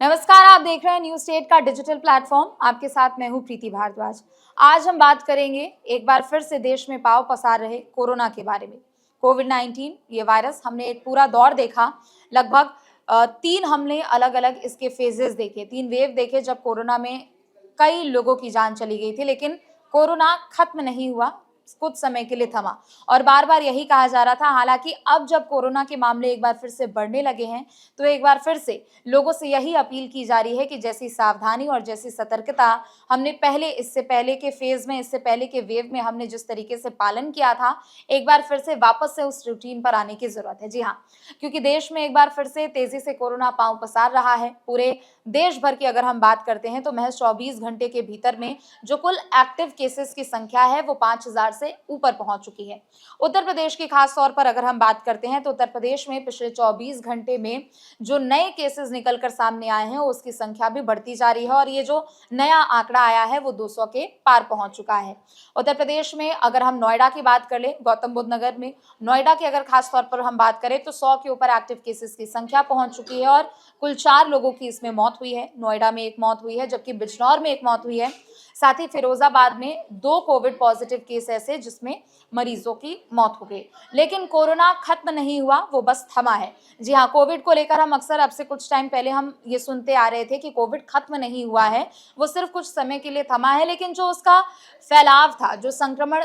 नमस्कार, आप देख रहे हैं न्यूज स्टेट का डिजिटल प्लेटफॉर्म। आपके साथ मैं हूं प्रीति भारद्वाज। आज हम बात करेंगे एक बार फिर से देश में पांव पसार रहे कोरोना के बारे में। कोविड-19 ये वायरस हमने एक पूरा दौर देखा। लगभग 3 हमने अलग-अलग इसके फेजेस देखे, 3 वेव देखे जब कोरोना में कई लोगों की जान चली गई थी, लेकिन कोरोना खत्म नहीं हुआ, कुछ समय के लिए थमा और बार-बार यही कहा जा रहा था। हालांकि अब जब कोरोना के मामले एक बार फिर से बढ़ने लगे हैं, तो एक बार फिर से लोगों से यही अपील की जा रही है कि जैसी सावधानी और जैसी सतर्कता हमने पहले इससे पहले के फेज में, इससे पहले के वेव में हमने जिस तरीके से पालन किया था, एक बार फिर से वापस से उस रूटीन पर आने की जरूरत है। जी हाँ, क्योंकि देश में एक बार फिर से तेजी से कोरोना पांव पसार रहा है। पूरे देश भर की अगर हम बात करते हैं तो महज 24 घंटे के भीतर में जो कुल एक्टिव केसेस की संख्या है वो 5000 से ऊपर पहुंच चुकी है। उत्तर प्रदेश की खास तौर पर अगर हम बात करते हैं तो उत्तर प्रदेश में पिछले 24 घंटे में जो नए केसेस निकलकर सामने आए हैं उसकी संख्या भी बढ़ती जा रही है और ये जो नया आंकड़ा आया है वो 200 के पार पहुंच चुका है। उत्तर प्रदेश में अगर हम नोएडा की बात कर ले, गौतम बुद्ध नगर में नोएडा की अगर खास तौर पर हम बात करें तो 100 के ऊपर एक्टिव केसेस की संख्या पहुंच चुकी है और कुल 4 लोगों की इसमें मौत हुई है। नोएडा में एक मौत हुई है, जबकि बिजनौर में एक मौत हुई है। साथ ही फिरोजाबाद में 2 कोविड पॉजिटिव केस ऐसे जिसमें मरीजों की मौत हो गई। लेकिन कोरोना खत्म नहीं हुआ, वो बस थमा है। जी हाँ, कोविड को लेकर हम अक्सर अब से कुछ टाइम पहले हम ये सुनते आ रहे थे कि कोविड खत्म नहीं हुआ है, वो सिर्फ कुछ समय के लिए थमा है। लेकिन जो उसका फैलाव था, जो संक्रमण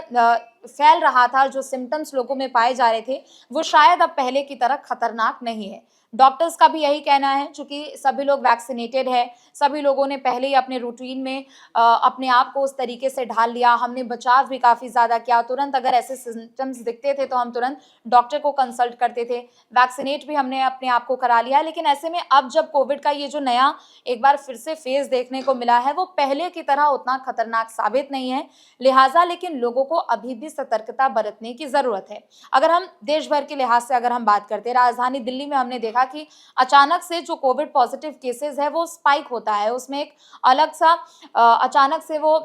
फैल रहा था, जो सिम्टम्स लोगों में पाए जा रहे थे, वो शायद अब पहले की तरह खतरनाक नहीं है। डॉक्टर्स का भी यही कहना है, चूंकि सभी लोग वैक्सीनेटेड है, सभी लोगों ने पहले ही अपने रूटीन में अपने आप को उस तरीके से ढाल लिया। हमने बचाव भी काफ़ी ज़्यादा किया। तुरंत अगर ऐसे सिम्टम्स दिखते थे तो हम तुरंत डॉक्टर को कंसल्ट करते थे। वैक्सीनेट भी हमने अपने आप को करा लिया। लेकिन ऐसे में अब जब कोविड का ये जो नया एक बार फिर से फेज़ देखने को मिला है, वो पहले की तरह उतना खतरनाक साबित नहीं है। लिहाजा लेकिन लोगों को अभी भी सतर्कता बरतने की ज़रूरत है। अगर हम देश भर के लिहाज से अगर हम बात करते हैं, राजधानी दिल्ली में हमने देखा कि अचानक से जो कोविड पॉजिटिव केसेस है वो स्पाइक होता है। उसमें एक अलग सा अचानक से वो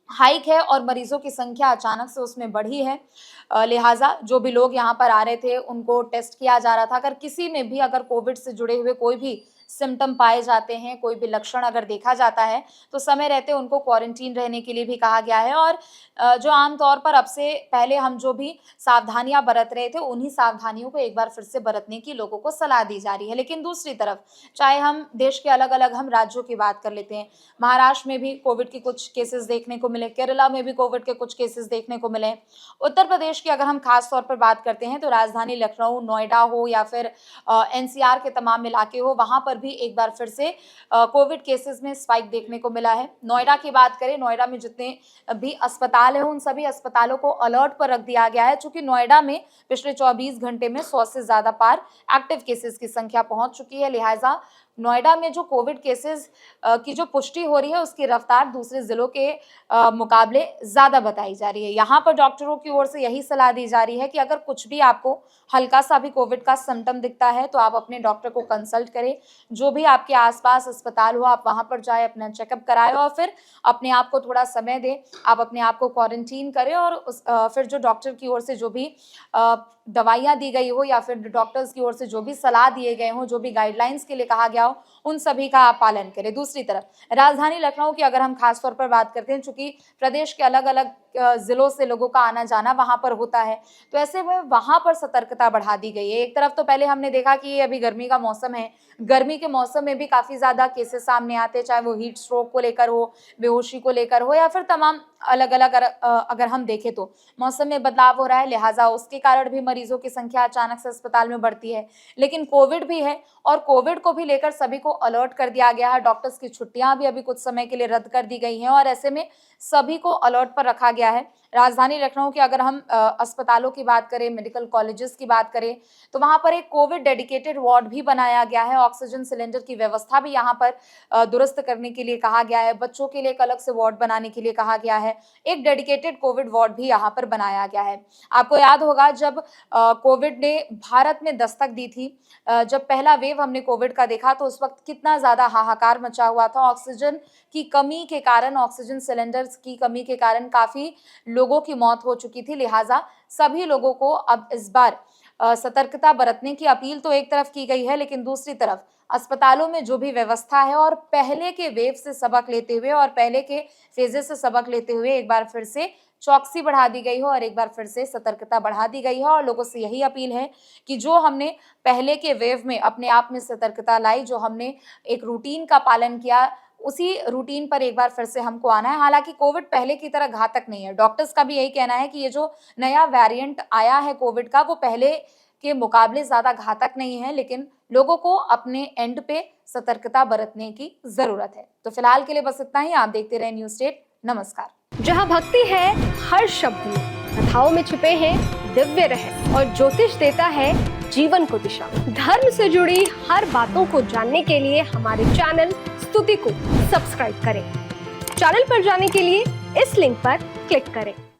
हाइक है और मरीजों की संख्या अचानक से उसमें बढ़ी है। लिहाजा जो भी लोग यहाँ पर आ रहे थे उनको टेस्ट किया जा रहा था। अगर किसी में भी अगर कोविड से जुड़े हुए कोई भी सिम्टम पाए जाते हैं, कोई भी लक्षण अगर देखा जाता है, तो समय रहते उनको क्वारंटीन रहने के लिए भी कहा गया है। और जो आमतौर पर अब से पहले हम जो भी सावधानियां बरत रहे थे, उन्हीं सावधानियों को एक बार फिर से बरतने की लोगों को सलाह दी जा रही है। लेकिन दूसरी तरफ चाहे हम देश के अलग-अलग हम राज्यों की बात कर लेते हैं, महाराष्ट्र में भी कोविड के कुछ केसेस देखने को मिले, केरला में भी कोविड के कुछ केसेस देखने को मिले। उत्तर प्रदेश की अगर हम खास तौर पर बात करते हैं तो राजधानी लखनऊ, नोएडा हो या फिर एनसीआर के तमाम इलाके हो, वहां पर भी एक बार फिर से कोविड केसेस में स्पाइक देखने को मिला है। नोएडा की बात करें, नोएडा में जितने भी अस्पताल हैं उन सभी अस्पतालों को अलर्ट पर रख दिया गया है, चूंकि नोएडा में पिछले 24 घंटे में 100 से ज्यादा पार एक्टिव केसेस की संख्या पहुंच चुकी है। लिहाजा नोएडा में जो कोविड केसेस की जो पुष्टि हो रही है उसकी रफ्तार दूसरे जिलों के मुकाबले ज्यादा बताई जा रही है। यहाँ पर डॉक्टरों की ओर से यही सलाह दी जा रही है कि अगर कुछ भी आपको हल्का सा भी कोविड का सिम्टम दिखता है तो आप अपने डॉक्टर को कंसल्ट करें। जो भी आपके आसपास अस्पताल हो आप वहां पर जाए, अपना चेकअप कराएं और फिर अपने आप को थोड़ा समय दें। आप अपने आप को क्वारंटीन करें और फिर जो डॉक्टर की ओर से जो भी दवाइयाँ दी गई हो या फिर डॉक्टर्स की ओर से जो भी सलाह दिए गए हों, जो भी गाइडलाइंस के लिए कहा गया हो, उन सभी का आप पालन करें। दूसरी तरफ राजधानी लखनऊ की अगर हम खास तौर पर बात करते हैं, चूंकि प्रदेश के अलग-अलग जिलों से लोगों का आना जाना वहां पर होता है, तो ऐसे में वहां पर सतर्कता बढ़ा दी गई है। एक तरफ तो पहले हमने देखा कि ये अभी गर्मी का मौसम है, गर्मी के मौसम में भी काफी ज्यादा केसेस सामने आते हैं, चाहे वो हीट स्ट्रोक को लेकर हो, बेहोशी को लेकर हो या फिर तमाम अलग-अलग अगर हम देखें तो मौसम में बदलाव हो रहा है, लिहाजा उसके कारण भी मरीजों की संख्या अचानक से अस्पताल में बढ़ती है। लेकिन कोविड भी है और कोविड को भी लेकर सभी को अलर्ट कर दिया गया है। डॉक्टर्स की छुट्टियां भी अभी कुछ समय के लिए रद्द कर दी गई हैं और ऐसे में सभी को अलर्ट पर रखा गया है। राजधानी लखनऊ की अगर हम अस्पतालों की बात करें, मेडिकल कॉलेजेस की बात करें, तो वहां पर एक कोविड डेडिकेटेड वार्ड भी बनाया गया है। ऑक्सीजन सिलेंडर की व्यवस्था भी यहाँ पर दुरुस्त करने के लिए कहा गया है। बच्चों के लिए एक अलग से वार्ड बनाने के लिए कहा गया है। एक डेडिकेटेड कोविड वार्ड भी यहाँ पर बनाया गया है। आपको याद होगा जब कोविड ने भारत में दस्तक दी थी, जब पहला वेव हमने कोविड का देखा तो उस वक्त कितना ज्यादा हाहाकार मचा हुआ था। ऑक्सीजन की कमी के कारण, ऑक्सीजन सिलेंडर्स की कमी के कारण काफी लोगों की मौत हो चुकी थी। लिहाजा सभी लोगों को अब इस बार सतर्कता बरतने की अपील तो एक तरफ की गई है, लेकिन दूसरी तरफ अस्पतालों में जो भी व्यवस्था है और पहले के वेव से सबक लेते हुए और पहले के फेजेस से सबक लेते हुए एक बार फिर से चौकसी बढ़ा दी गई हो और एक बार फिर से सतर्कता बढ़ा दी गई है। और लोगों से यही अपील है कि जो हमने पहले के वेव में अपने आप में सतर्कता लाई, जो हमने एक रूटीन का पालन किया, उसी रूटीन पर एक बार फिर से हमको आना है। हालांकि कोविड पहले की तरह घातक नहीं है, डॉक्टर्स का भी यही कहना है कि ये जो नया वेरिएंट आया है कोविड का, वो पहले के मुकाबले ज्यादा घातक नहीं है, लेकिन लोगों को अपने एंड पे सतर्कता बरतने की जरूरत है। तो फिलहाल के लिए बस इतना ही। आप देखते रहे न्यूज स्टेट। नमस्कार। जहाँ भक्ति है हर शब्द में, कथाओं में छुपे हैं दिव्य रहस्य और ज्योतिष देता है जीवन को दिशा। धर्म से जुड़ी हर बातों को जानने के लिए हमारे चैनल स्तुति को सब्सक्राइब करें। चैनल पर जाने के लिए इस लिंक पर क्लिक करें।